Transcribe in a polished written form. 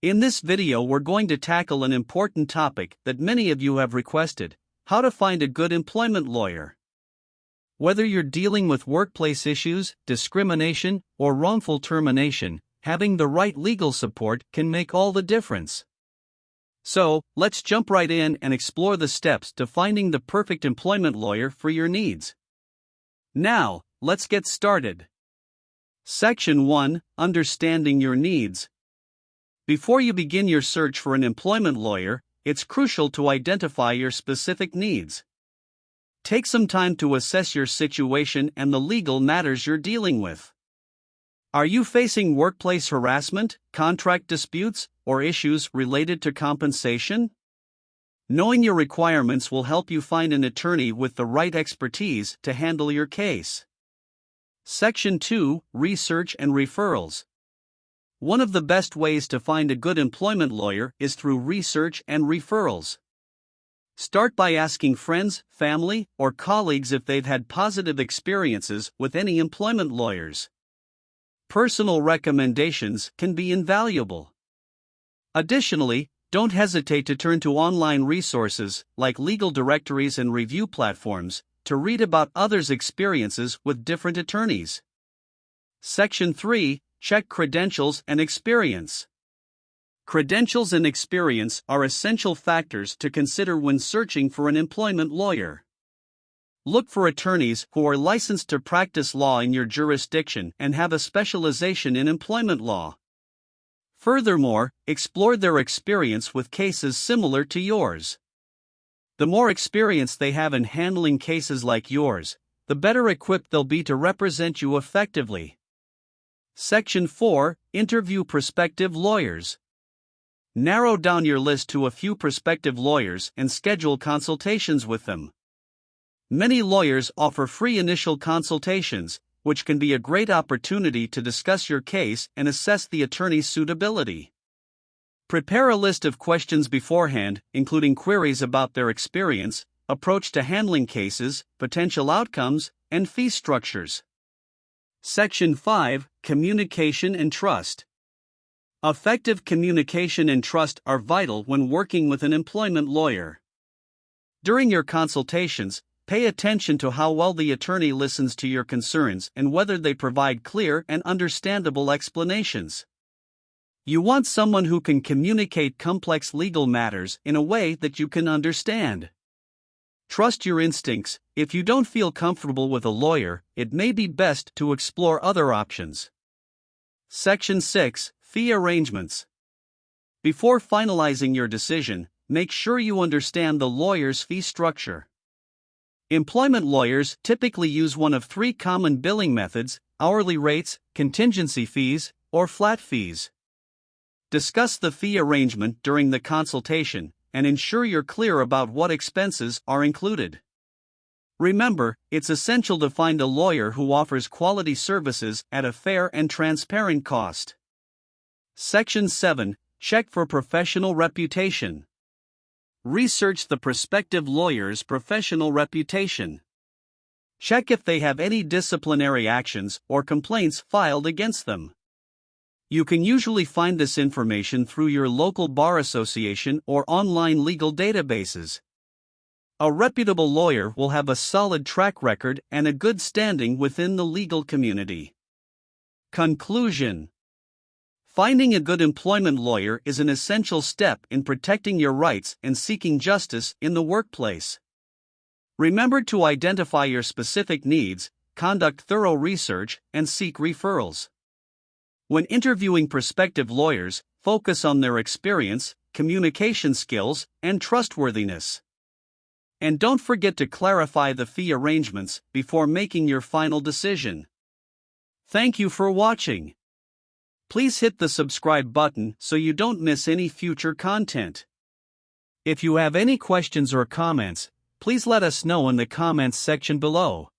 In this video we're going to tackle an important topic that many of you have requested: how to find a good employment lawyer. Whether you're dealing with workplace issues, discrimination, or wrongful termination, having the right legal support can make all the difference. So, let's jump right in and explore the steps to finding the perfect employment lawyer for your needs. Now, let's get started. Section 1: Understanding your needs. Before you begin your search for an employment lawyer, it's crucial to identify your specific needs. Take some time to assess your situation and the legal matters you're dealing with. Are you facing workplace harassment, contract disputes, or issues related to compensation? Knowing your requirements will help you find an attorney with the right expertise to handle your case. Section 2: Research and referrals. One of the best ways to find a good employment lawyer is through research and referrals. Start by asking friends, family, or colleagues if they've had positive experiences with any employment lawyers. Personal recommendations can be invaluable. Additionally, don't hesitate to turn to online resources like legal directories and review platforms to read about others' experiences with different attorneys. Section 3: Check credentials and experience. Credentials and experience are essential factors to consider when searching for an employment lawyer. Look for attorneys who are licensed to practice law in your jurisdiction and have a specialization in employment law. Furthermore, explore their experience with cases similar to yours. The more experience they have in handling cases like yours, the better equipped they'll be to represent you effectively. Section 4: Interview prospective lawyers. Narrow down your list to a few prospective lawyers and schedule consultations with them. Many lawyers offer free initial consultations, which can be a great opportunity to discuss your case and assess the attorney's suitability. Prepare a list of questions beforehand, including queries about their experience, approach to handling cases, potential outcomes, and fee structures. Section 5: Communication and trust. Effective communication and trust are vital when working with an employment lawyer. During your consultations, pay attention to how well the attorney listens to your concerns and whether they provide clear and understandable explanations. You want someone who can communicate complex legal matters in a way that you can understand. Trust your instincts. If you don't feel comfortable with a lawyer, it may be best to explore other options. Section 6: Fee arrangements. Before finalizing your decision, make sure you understand the lawyer's fee structure. Employment lawyers typically use one of three common billing methods: hourly rates, contingency fees, or flat fees. Discuss the fee arrangement during the consultation and ensure you're clear about what expenses are included. Remember, it's essential to find a lawyer who offers quality services at a fair and transparent cost. Section 7: Check for professional reputation. Research the prospective lawyer's professional reputation. Check if they have any disciplinary actions or complaints filed against them. You can usually find this information through your local bar association or online legal databases. A reputable lawyer will have a solid track record and a good standing within the legal community. Conclusion: finding a good employment lawyer is an essential step in protecting your rights and seeking justice in the workplace. Remember to identify your specific needs, conduct thorough research, and seek referrals. When interviewing prospective lawyers, focus on their experience, communication skills, and trustworthiness. And don't forget to clarify the fee arrangements before making your final decision. Thank you for watching. Please hit the subscribe button so you don't miss any future content. If you have any questions or comments, please let us know in the comments section below.